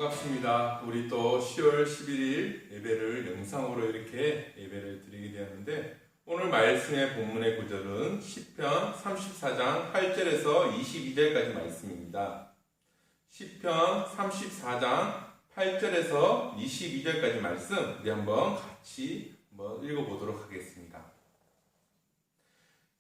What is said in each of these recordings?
반갑습니다. 우리 또 10월 11일 예배를 영상으로 이렇게 예배를 드리게 되었는데, 오늘 말씀의 본문의 구절은 시편 34장 8절에서 22절까지 말씀입니다. 시편 34장 8절에서 22절까지 말씀 우리 한번 같이 읽어보도록 하겠습니다.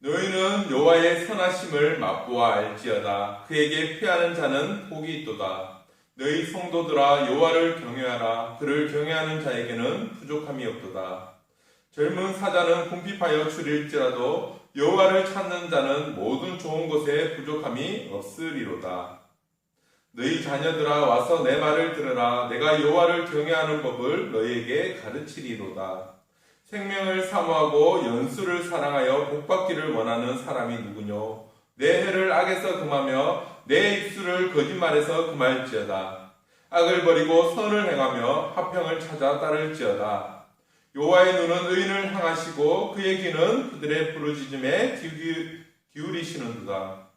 너희는 여호와의 선하심을 맛보아 알지어다. 그에게 피하는 자는 복이 있도다. 너희 성도들아, 여호와를 경외하라. 그를 경외하는 자에게는 부족함이 없도다. 젊은 사자는 궁핍하여 줄일지라도 여호와를 찾는 자는 모든 좋은 것에 부족함이 없으리로다. 너희 자녀들아, 와서 내 말을 들으라. 내가 여호와를 경외하는 법을 너희에게 가르치리로다. 생명을 사모하고 연수를 사랑하여 복받기를 원하는 사람이 누구뇨? 내 혀를 악에서 금하며 내 입술을 거짓말에서 금할지어다. 악을 버리고 선을 행하며 화평을 찾아 따를지어다. 여호와의 눈은 의인을 향하시고 그의 귀는 그들의 부르짖음에 기울이시는도다.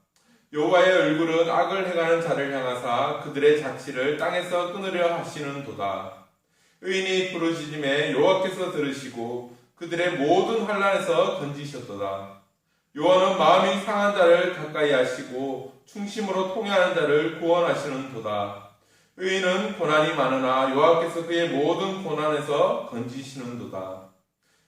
여호와의 얼굴은 악을 행하는 자를 향하사 그들의 자취를 땅에서 끊으려 하시는도다. 의인이 부르짖음에 여호와께서 들으시고 그들의 모든 환난에서 건지셨도다. 여호와는 마음이 상한 자를 가까이 하시고 충심으로 통회하는 자를 구원하시는도다. 의인은 고난이 많으나 여호와께서 그의 모든 고난에서 건지시는도다.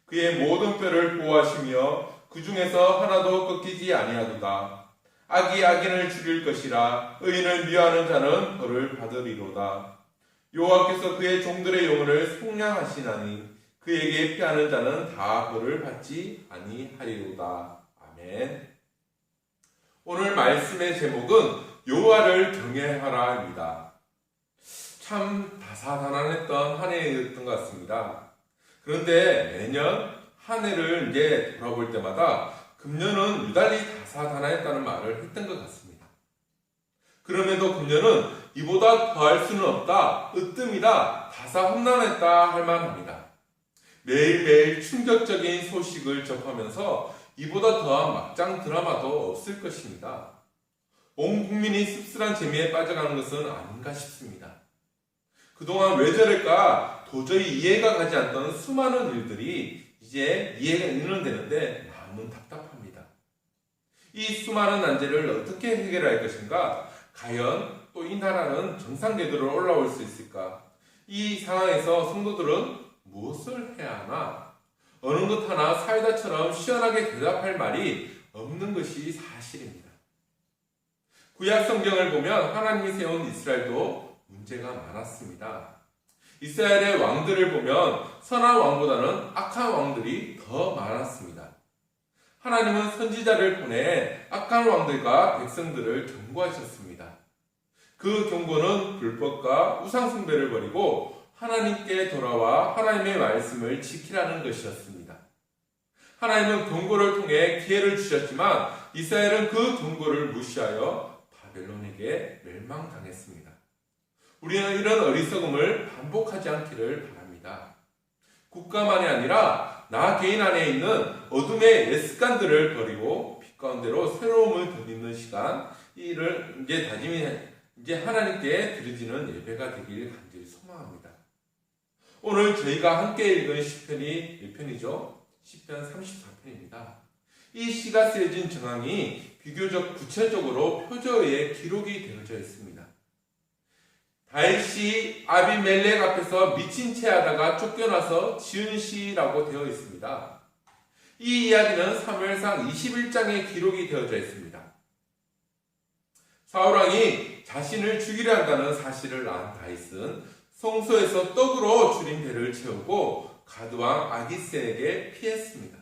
그의 모든 뼈를 보호하시며 그 중에서 하나도 꺾이지 아니하도다. 악이 악인을 죽일 것이라. 의인을 미워하는 자는 벌을 받으리로다. 여호와께서 그의 종들의 영혼을 속량하시나니 그에게 피하는 자는 다 벌을 받지 아니하리로다. 아멘. 오늘 말씀의 제목은 여호와를 경외하라입니다. 참 다사다난했던 한 해였던 것 같습니다. 그런데 매년 한 해를 이제 돌아볼 때마다 금년은 유달리 다사다난했다는 말을 했던 것 같습니다. 그럼에도 금년은 이보다 더할 수는 없다, 으뜸이다, 다사험난했다 할 만합니다. 매일매일 충격적인 소식을 접하면서 이보다 더한 막장 드라마도 없을 것입니다. 온 국민이 씁쓸한 재미에 빠져가는 것은 아닌가 싶습니다. 그동안 왜 저럴까 도저히 이해가 가지 않던 수많은 일들이 이제 이해는 되는데 마음은 답답합니다. 이 수많은 난제를 어떻게 해결할 것인가? 과연 또 이 나라는 정상 궤도로 올라올 수 있을까? 이 상황에서 성도들은 무엇을 해야 하나? 어느 것 하나 사이다처럼 시원하게 대답할 말이 없는 것이 사실입니다. 구약 성경을 보면 하나님이 세운 이스라엘도 문제가 많았습니다. 이스라엘의 왕들을 보면 선한 왕보다는 악한 왕들이 더 많았습니다. 하나님은 선지자를 보내 악한 왕들과 백성들을 경고하셨습니다. 그 경고는 불법과 우상숭배를 버리고 하나님께 돌아와 하나님의 말씀을 지키라는 것이었습니다. 하나님은 경고를 통해 기회를 주셨지만 이스라엘은 그 경고를 무시하여 바벨론에게 멸망당했습니다. 우리는 이런 어리석음을 반복하지 않기를 바랍니다. 국가만이 아니라 나 개인 안에 있는 어둠의 옛 습관들을 버리고 빛 가운데로 새로움을 덧입는 시간, 이를 이제 이제 하나님께 드려지는 예배가 되길 간절히 소망합니다. 오늘 저희가 함께 읽은 시편이 1편이죠. 시편 34편입니다. 이 시가 쓰여진 정황이 비교적 구체적으로 표저에 기록이 되어져 있습니다. 다윗이 아비멜렉 앞에서 미친 채 하다가 쫓겨나서 지은 시라고 되어 있습니다. 이 이야기는 사무엘상 21장에 기록이 되어져 있습니다. 사울왕이 자신을 죽이려 한다는 사실을 안 다윗은 성소에서 떡으로 줄인 배를 채우고 가드왕 아기스에게 피했습니다.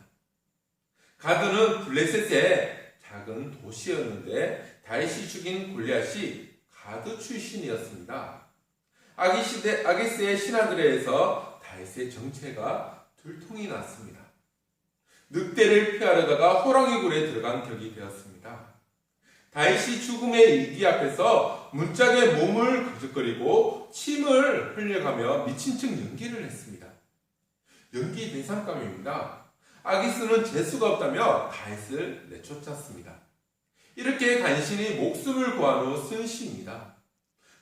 가드는 블레셋의 작은 도시였는데 다윗이 죽인 골리앗이 가드 출신이었습니다. 아기스의 신하들에 의해서 다윗의 정체가 들통이 났습니다. 늑대를 피하려다가 호랑이 굴에 들어간 격이 되었습니다. 다윗이 죽음의 위기 앞에서 문짝에 몸을 거적거리고 침을 흘려가며 미친 척 연기를 했습니다. 연기 대상감입니다. 아기스는 재수가 없다며 다윗을 내쫓았습니다. 이렇게 간신히 목숨을 구한 후 쓴 시입니다.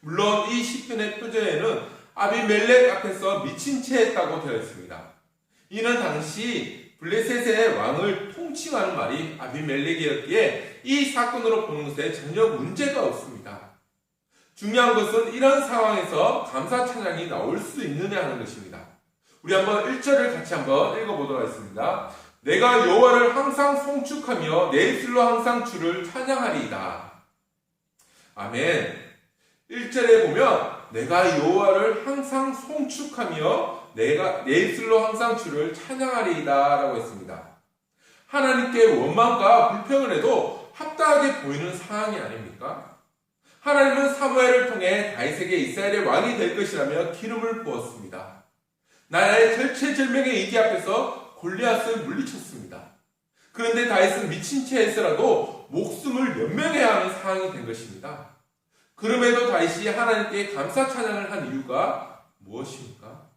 물론 이 시편의 표제에는 아비멜렉 앞에서 미친 채 했다고 되어 있습니다. 이는 당시 블레셋의 왕을 통칭하는 말이 아비멜렉이었기에 이 사건으로 보는 것에 전혀 문제가 없습니다. 중요한 것은 이런 상황에서 감사 찬양이 나올 수 있느냐 하는 것입니다. 우리 한번 1절을 같이 한번 읽어보도록 하겠습니다. 내가 여호와를 항상 송축하며 내 입술로 항상 주를 찬양하리이다. 아멘. 1절에 보면 내가 여호와를 항상 송축하며 내 입술로 항상 주를 찬양하리이다 라고 했습니다. 하나님께 원망과 불평을 해도 합당하게 보이는 상황이 아닙니까? 하나님은 사무엘을 통해 다윗에게 이스라엘의 왕이 될 것이라며 기름을 부었습니다. 나라의 절체절명의 위기 앞에서 골리앗을 물리쳤습니다. 그런데 다윗은 미친 채 했으라도 목숨을 연명해야 하는 상황이 된 것입니다. 그럼에도 다윗이 하나님께 감사 찬양을 한 이유가 무엇입니까?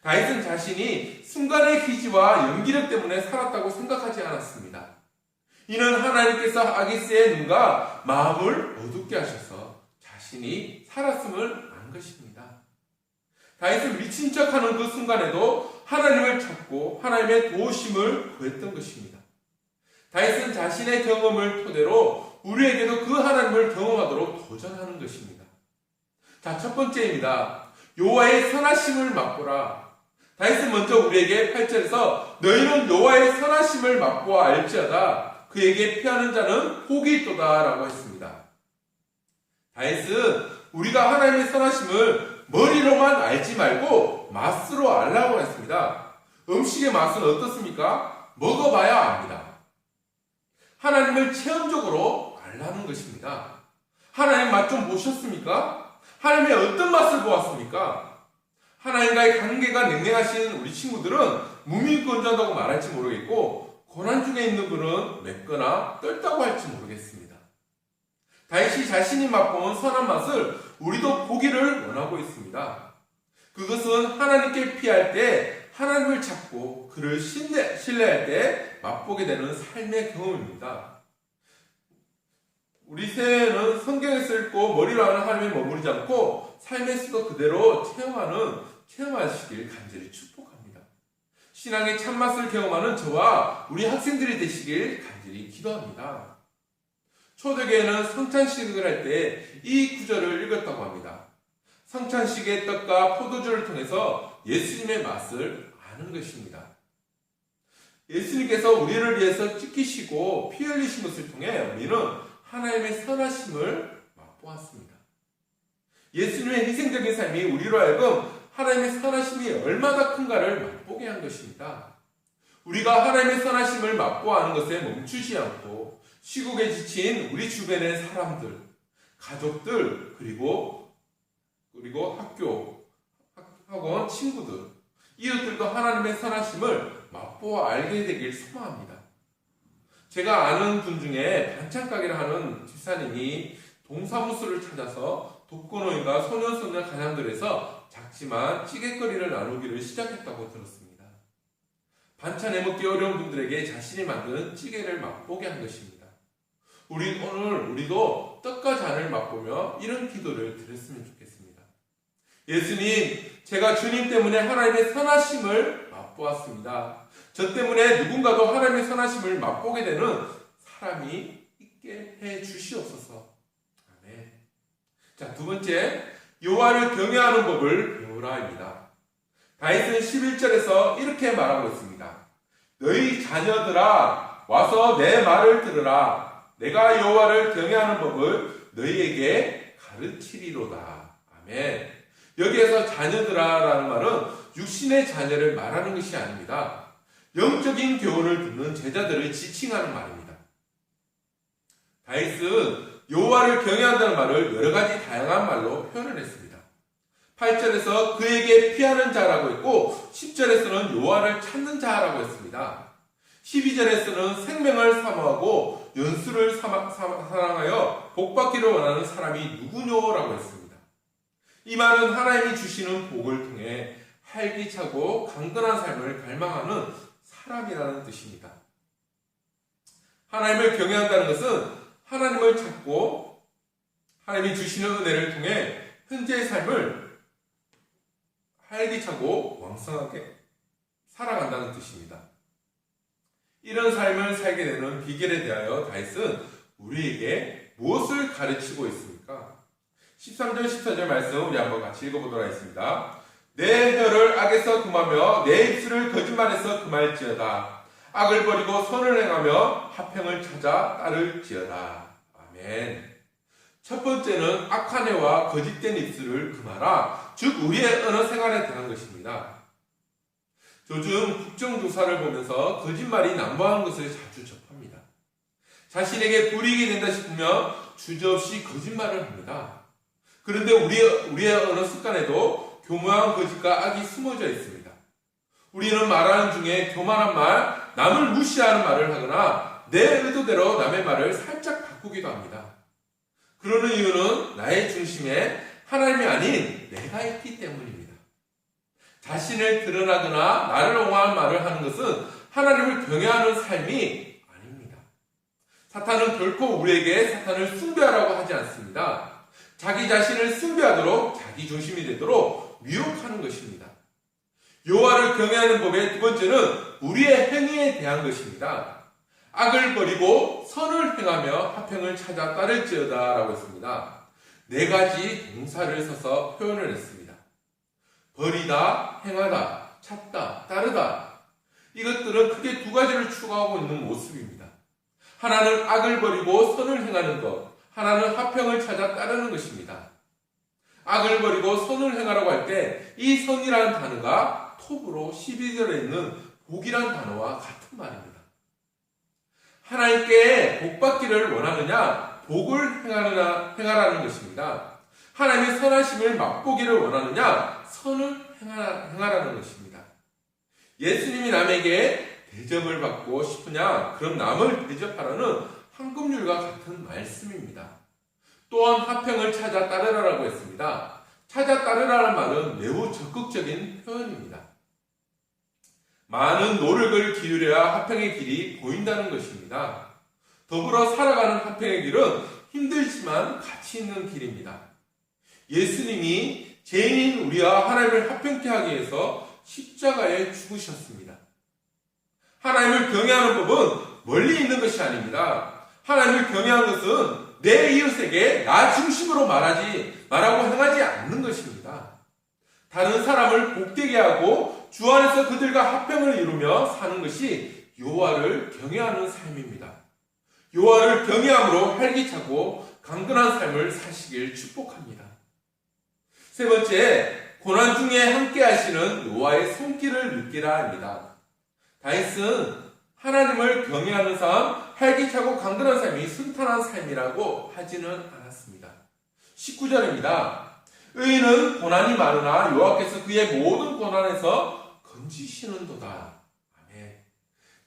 다윗은 자신이 순간의 기지와 연기력 때문에 살았다고 생각하지 않았습니다. 이는 하나님께서 아기스의 눈과 마음을 어둡게 하셔서 자신이 살았음을 안 것입니다. 다윗은 미친 척하는 그 순간에도 하나님을 찾고 하나님의 도우심을 구했던 것입니다. 다윗은 자신의 경험을 토대로 우리에게도 그 하나님을 경험하도록 도전하는 것입니다. 자, 첫 번째입니다. 여호와의 선하심을 맛보라. 다윗은 먼저 우리에게 8절에서 너희는 여호와의 선하심을 맛보아 알지어다. 그에게 피하는 자는 복이 있도다 라고 했습니다. 다윗은 우리가 하나님의 선하심을 머리로만 알지 말고 맛으로 알라고 했습니다. 음식의 맛은 어떻습니까? 먹어봐야 압니다. 하나님을 체험적으로 알라는 것입니다. 하나님 맛 좀 보셨습니까? 하나님의 어떤 맛을 보았습니까? 하나님과의 관계가 냉랭하신 우리 친구들은 무미건조하다고 말할지 모르겠고 고난 중에 있는 분은 맵거나 떫다고 할지 모르겠습니다. 다윗이 자신이 맛본 선한 맛을 우리도 보기를 원하고 있습니다. 그것은 하나님께 피할 때 하나님을 찾고 그를 신뢰할 때 맛보게 되는 삶의 경험입니다. 우리 새해에는 성경에서 읽고 머리로 하는 하나님에 머무르지 않고 삶에서도 그대로 체험하시길 간절히 축복합니다. 신앙의 참맛을 경험하는 저와 우리 학생들이 되시길 간절히 기도합니다. 초대교회는 성찬식을 할 때 이 구절을 읽었다고 합니다. 성찬식의 떡과 포도주를 통해서 예수님의 맛을 아는 것입니다. 예수님께서 우리를 위해서 찢기시고 피 흘리신 것을 통해 우리는 하나님의 선하심을 맛보았습니다. 예수님의 희생적인 삶이 우리로 하여금 하나님의 선하심이 얼마나 큰가를 맛보게 한 것입니다. 우리가 하나님의 선하심을 맛보아하는 것에 멈추지 않고 시국에 지친 우리 주변의 사람들, 가족들, 그리고 학원, 친구들, 이웃들도 하나님의 선하심을 맛보아 알게 되길 소망합니다. 제가 아는 분 중에 반찬가게를 하는 집사님이 동사무소를 찾아서 독거노인과 소년소녀 가장들에서 작지만 찌개거리를 나누기를 시작했다고 들었습니다. 반찬 해먹기 어려운 분들에게 자신이 만드는 찌개를 맛보게 한 것입니다. 우리도 떡과 잔을 맛보며 이런 기도를 드렸으면 좋겠습니다. 예수님, 제가 주님 때문에 하나님의 선하심을 맛보았습니다. 저 때문에 누군가도 하나님의 선하심을 맛보게 되는 사람이 있게 해 주시옵소서. 아멘. 자, 두 번째, 여호와를 경외하는 법을 배우라입니다. 다윗은 11절에서 이렇게 말하고 있습니다. 너희 자녀들아 와서 내 말을 들으라. 내가 여호와를 경외하는 법을 너희에게 가르치리로다. 아멘. 여기에서 자녀들아라는 말은 육신의 자녀를 말하는 것이 아닙니다. 영적인 교훈을 듣는 제자들을 지칭하는 말입니다. 다윗은 여호와를 경외한다는 말을 여러 가지 다양한 말로 표현을 했습니다. 8절에서 그에게 피하는 자라고 했고 10절에서는 여호와를 찾는 자라고 했습니다. 12절에서는 생명을 사모하고 연수를 사랑하여 복받기를 원하는 사람이 누구뇨라고 했습니다. 이 말은 하나님이 주시는 복을 통해 활기차고 강건한 삶을 갈망하는 사람이라는 뜻입니다. 하나님을 경외한다는 것은 하나님을 찾고 하나님이 주시는 은혜를 통해 현재의 삶을 활기차고 왕성하게 살아간다는 뜻입니다. 이런 삶을 살게 되는 비결에 대하여 다윗은 우리에게 무엇을 가르치고 있습니까? 13절 14절 말씀 우리 한번 같이 읽어보도록 하겠습니다. 내 혀를 악에서 금하며 내 입술을 거짓말에서 금할지어다. 악을 버리고 선을 행하며 화평을 찾아 따를지어다. 아멘. 첫 번째는 악한 해와 거짓된 입술을 금하라. 즉 우리의 언어 생활에 대한 것입니다. 요즘 국정조사를 보면서 거짓말이 난무한 것을 자주 접합니다. 자신에게 불이익이 된다 싶으면 주저없이 거짓말을 합니다. 그런데 우리의 언어 습관에도 교묘한 거짓과 악이 숨어져 있습니다. 우리는 말하는 중에 교만한 말, 남을 무시하는 말을 하거나 내 의도대로 남의 말을 살짝 바꾸기도 합니다. 그러는 이유는 나의 중심에 하나님이 아닌 내가 있기 때문입니다. 자신을 드러나거나 나를 옹호하는 말을 하는 것은 하나님을 경외하는 삶이 아닙니다. 사탄은 결코 우리에게 사탄을 숭배하라고 하지 않습니다. 자기 자신을 숭배하도록 자기 중심이 되도록 미혹하는 것입니다. 여호와를 경외하는 법의 두 번째는 우리의 행위에 대한 것입니다. 악을 버리고 선을 행하며 화평을 찾아 따를지어다 라고 했습니다. 네 가지 동사를 써서 표현을 했습니다. 버리다, 행하다, 찾다, 따르다. 이것들은 크게 두 가지를 추구하고 있는 모습입니다. 하나는 악을 버리고 선을 행하는 것, 하나는 화평을 찾아 따르는 것입니다. 악을 버리고 선을 행하라고 할 때 이 선이라는 단어가 톱으로 12절에 있는 복이라는 단어와 같은 말입니다. 하나님께 복받기를 원하느냐, 복을 행하라는 것입니다. 하나님의 선하심을 맛보기를 원하느냐, 선을 행하라는 것입니다. 예수님이 남에게 대접을 받고 싶으냐, 그럼 남을 대접하라는 황금률과 같은 말씀입니다. 또한 화평을 찾아 따르라라고 했습니다. 찾아 따르라는 말은 매우 적극적인 표현입니다. 많은 노력을 기울여야 화평의 길이 보인다는 것입니다. 더불어 살아가는 화평의 길은 힘들지만 가치 있는 길입니다. 예수님이 죄인인 우리와 하나님을 화평케 하기 위해서 십자가에 죽으셨습니다. 하나님을 경외하는 법은 멀리 있는 것이 아닙니다. 하나님을 경외하는 것은 내 이웃에게 나 중심으로 말하고 행하지 않는 것입니다. 다른 사람을 복되게 하고 주 안에서 그들과 화평을 이루며 사는 것이 여호와를 경외하는 삶입니다. 여호와를 경외함으로 활기차고 강건한 삶을 사시길 축복합니다. 세 번째, 고난 중에 함께 하시는 여호와의 손길을 느끼라 합니다. 다윗은 하나님을 경외하는 삶, 활기차고 강건한 삶이 순탄한 삶이라고 하지는 않았습니다. 19절입니다. 의인은 고난이 많으나 여호와께서 그의 모든 고난에서 건지시는도다. 아멘.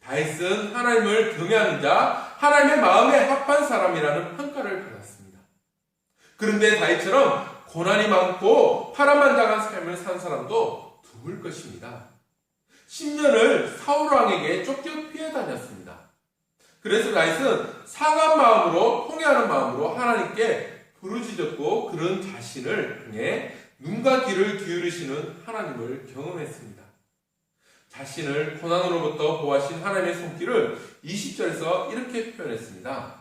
다윗은 하나님을 경외하는 자, 하나님의 마음에 합한 사람이라는 평가를 받았습니다. 그런데 다윗처럼 고난이 많고 파란만장한 삶을 산 사람도 드물 것입니다. 10년을 사울왕에게 쫓겨 피해 다녔습니다. 그래서 다윗은 상한 마음으로, 통회하는 마음으로 하나님께 부르짖었고 그런 자신을 통해 눈과 귀를 기울이시는 하나님을 경험했습니다. 자신을 고난으로부터 보호하신 하나님의 손길을 20절에서 이렇게 표현했습니다.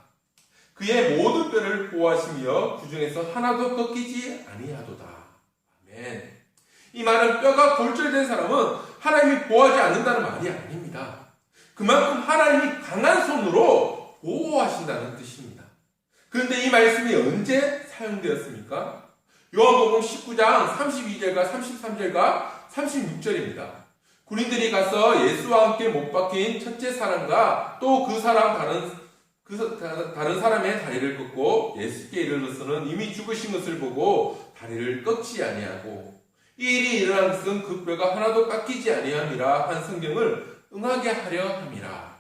그의 모든 뼈를 보호하시며 그 중에서 하나도 꺾이지 아니하도다. 아멘. 이 말은 뼈가 골절된 사람은 하나님이 보호하지 않는다는 말이 아닙니다. 그만큼 하나님이 강한 손으로 보호하신다는 뜻입니다. 그런데 이 말씀이 언제 사용되었습니까? 요한복음 19장 32절과 33절과 36절입니다. 군인들이 가서 예수와 함께 못 박힌 첫째 사람과 또 그 사람 다른 사람의 다리를 꺾고 예수께 이르러서는 이미 죽으신 것을 보고 다리를 꺾지 아니하고 이 일이 일어난 것은 그 뼈가 하나도 깎이지 아니함이라 한 성경을 응하게 하려 함이라.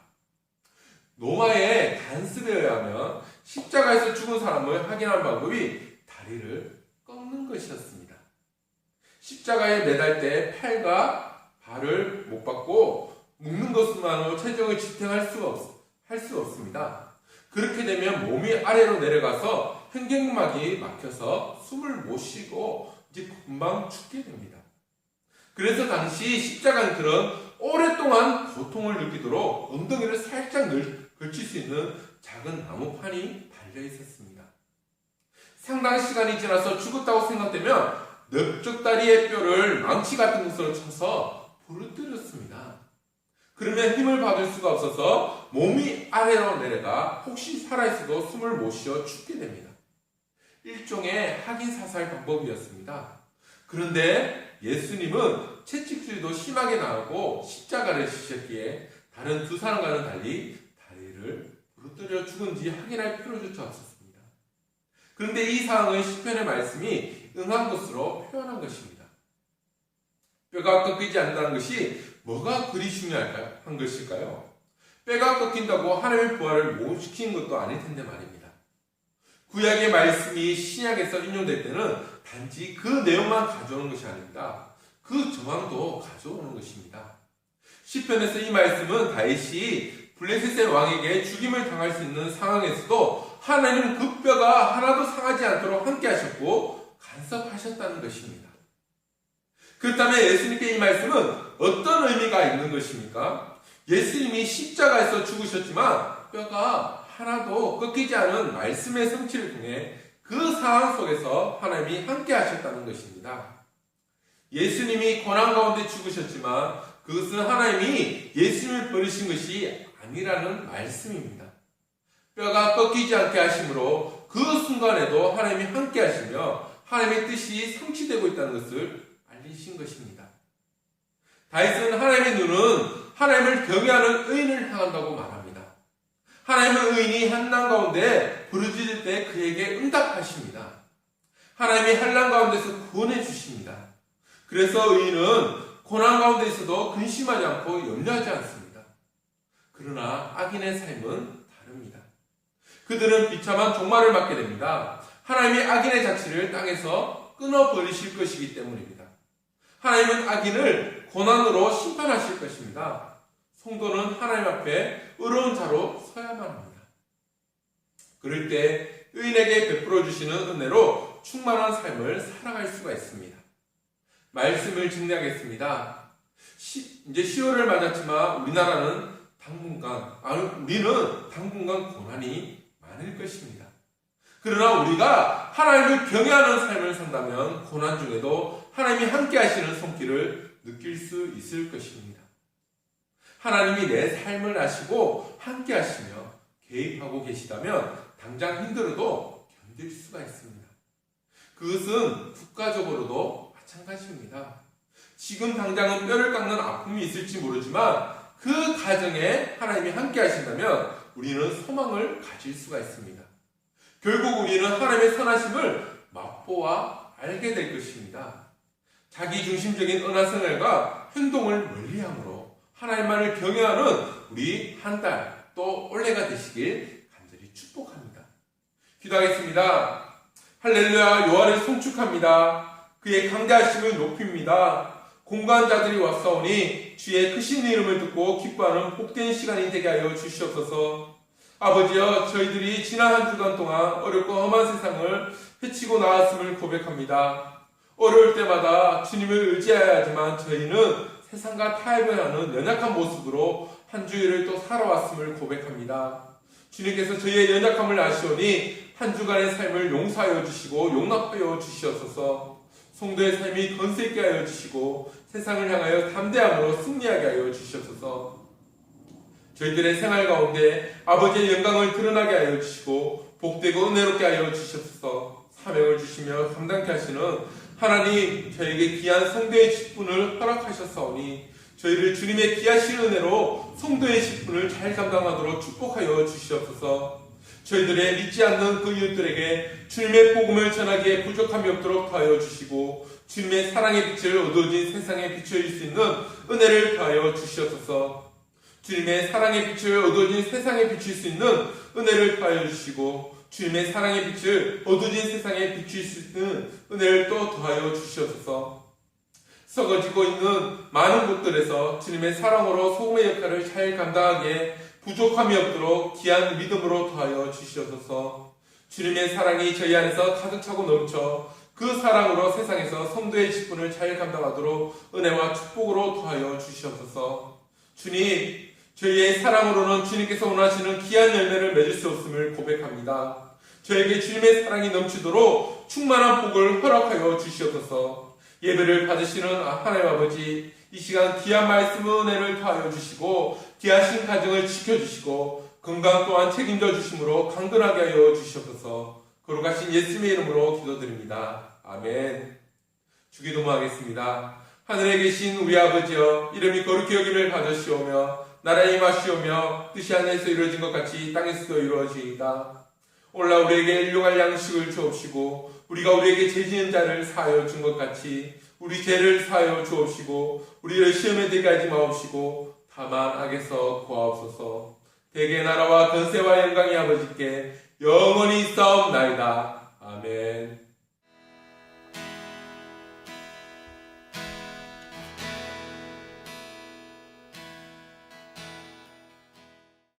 로마의 간습에 의하면 십자가에서 죽은 사람을 확인하는 방법이 다리를 꺾는 것이었습니다. 십자가에 매달 때 팔과 발을 못 받고 묶는 것만으로 체중을 지탱할 수 없습니다. 그렇게 되면 몸이 아래로 내려가서 횡격막이 막혀서 숨을 못 쉬고 이제 금방 죽게 됩니다. 그래서 당시 십자가들은 오랫동안 고통을 느끼도록 엉덩이를 살짝 걸칠 수 있는 작은 나무판이 달려 있었습니다. 상당한 시간이 지나서 죽었다고 생각되면 넓적 다리의 뼈를 망치 같은 것으로 쳐서 부러뜨렸습니다. 그러면 힘을 받을 수가 없어서 몸이 아래로 내려가 혹시 살아있어도 숨을 못 쉬어 죽게 됩니다. 일종의 확인 사살 방법이었습니다. 그런데 예수님은 채찍질도 심하게 나오고 십자가를 지셨기에 다른 두 사람과는 달리 다리를 부러뜨려 죽은지 확인할 필요조차 없었습니다. 그런데 이 상황은 시편의 말씀이 응한 것으로 표현한 것입니다. 뼈가 꺾이지 않는다는 것이 뭐가 그리 중요한 것일까요? 뼈가 꺾인다고 하나님의 부활을 못 시키는 것도 아닐 텐데 말입니다. 구약의 말씀이 신약에서 인용될 때는 단지 그 내용만 가져오는 것이 아닙니다. 그 정황도 가져오는 것입니다. 시편에서 이 말씀은 다윗이 블레셋의 왕에게 죽임을 당할 수 있는 상황에서도 하나님은 그 뼈가 하나도 상하지 않도록 함께 하셨고 간섭하셨다는 것입니다. 그렇다면 예수님께 이 말씀은 어떤 의미가 있는 것입니까? 예수님이 십자가에서 죽으셨지만 뼈가 하나도 꺾이지 않은 말씀의 성취를 통해 그 상황 속에서 하나님이 함께 하셨다는 것입니다. 예수님이 고난 가운데 죽으셨지만 그것은 하나님이 예수님을 버리신 것이 아니라는 말씀입니다. 뼈가 꺾이지 않게 하심으로 그 순간에도 하나님이 함께 하시며 하나님의 뜻이 성취되고 있다는 것을 알리신 것입니다. 다윗은 하나님의 눈은 하나님을 경외하는 의인을 향한다고 말합니다. 하나님의 의인이 한난 가운데 부르짖을 때 그에게 응답하십니다. 하나님이 한난 가운데서 구원해 주십니다. 그래서 의인은 고난 가운데 있어도 근심하지 않고 염려하지 않습니다. 그러나 악인의 삶은 다릅니다. 그들은 비참한 종말을 맞게 됩니다. 하나님이 악인의 자취를 땅에서 끊어버리실 것이기 때문입니다. 하나님은 악인을 고난으로 심판하실 것입니다. 성도는 하나님 앞에 의로운 자로 서야만 합니다. 그럴 때 의인에게 베풀어 주시는 은혜로 충만한 삶을 살아갈 수가 있습니다. 말씀을 정리하겠습니다. 이제 10월을 맞았지만 우리는 당분간 고난이 많을 것입니다. 그러나 우리가 하나님을 경외하는 삶을 산다면 고난 중에도 하나님이 함께 하시는 손길을 느낄 수 있을 것입니다. 하나님이 내 삶을 아시고 함께 하시며 개입하고 계시다면 당장 힘들어도 견딜 수가 있습니다. 그것은 국가적으로도 마찬가지입니다. 지금 당장은 뼈를 깎는 아픔이 있을지 모르지만 그 가정에 하나님이 함께 하신다면 우리는 소망을 가질 수가 있습니다. 결국 우리는 하나님의 선하심을 맛보아 알게 될 것입니다. 자기중심적인 언어생활과 행동을 멀리함으로 하나님만을 경외하는 우리 한 달 또 올해가 되시길 간절히 축복합니다. 기도하겠습니다. 할렐루야. 여호와를 송축합니다. 그의 강대하심을 높입니다. 공고한 자들이 왔사오니 주의 크신 이름을 듣고 기뻐하는 복된 시간이 되게 하여 주시옵소서. 아버지여, 저희들이 지난 한 주간 동안 어렵고 험한 세상을 헤치고 나왔음을 고백합니다. 어려울 때마다 주님을 의지해야 하지만 저희는 세상과 타협하는 연약한 모습으로 한 주일을 또 살아왔음을 고백합니다. 주님께서 저희의 연약함을 아시오니 한 주간의 삶을 용서하여 주시고 용납하여 주시옵소서. 성도의 삶이 건세 있게 하여 주시고 세상을 향하여 담대함으로 승리하게 하여 주시옵소서. 저희들의 생활 가운데 아버지의 영광을 드러나게 하여 주시고 복되고 은혜롭게 하여 주시옵소서. 사명을 주시며 감당케 하시는 하나님, 저에게 귀한 성도의 직분을 허락하셨사오니 저희를 주님의 귀하신 은혜로 성도의 직분을 잘 감당하도록 축복하여 주시옵소서. 저희들의 믿지 않는 그 이웃들에게 주님의 복음을 전하기에 부족함이 없도록 더하여 주시고 주님의 사랑의 빛을 어두워진 세상에 비춰줄 수 있는 은혜를 더하여 주시옵소서. 주님의 사랑의 빛을 어두워진 세상에 비출 수 있는 은혜를 더하여 주시고 주님의 사랑의 빛을 어두워진 세상에 비출 수 있는 은혜를 또 더하여 주시옵소서. 썩어지고 있는 많은 곳들에서 주님의 사랑으로 소금의 역할을 잘 감당하기에 부족함이 없도록 귀한 믿음으로 더하여 주시옵소서. 주님의 사랑이 저희 안에서 가득 차고 넘쳐 그 사랑으로 세상에서 성도의 직분을 잘 감당하도록 은혜와 축복으로 더하여 주시옵소서. 주님, 저희의 사랑으로는 주님께서 원하시는 귀한 열매를 맺을 수 없음을 고백합니다. 저에게 주님의 사랑이 넘치도록 충만한 복을 허락하여 주시옵소서. 예배를 받으시는 하나님 아버지, 이 시간 귀한 말씀 은혜를 더하여 주시고 귀하신 가정을 지켜주시고 건강 또한 책임져 주심으로 강건하게 하여 주시옵소서. 거룩하신 예수님의 이름으로 기도드립니다. 아멘. 주기도모 하겠습니다. 하늘에 계신 우리 아버지여, 이름이 거룩히 여김을 받으시오며 나라에 임하시오며 뜻이 하늘에서 이루어진 것 같이 땅에서도 이루어지이다. 오늘날 우리에게 일용할 양식을 주옵시고 우리가 우리에게 죄지은 자를 사하여 준 것 같이 우리 죄를 사하여 주옵시고 우리를 시험에 들게 하지 마옵시고 다만 악에서 구하옵소서. 대개 나라와 권세와 영광이 아버지께 영원히 있사옵나이다. 아멘.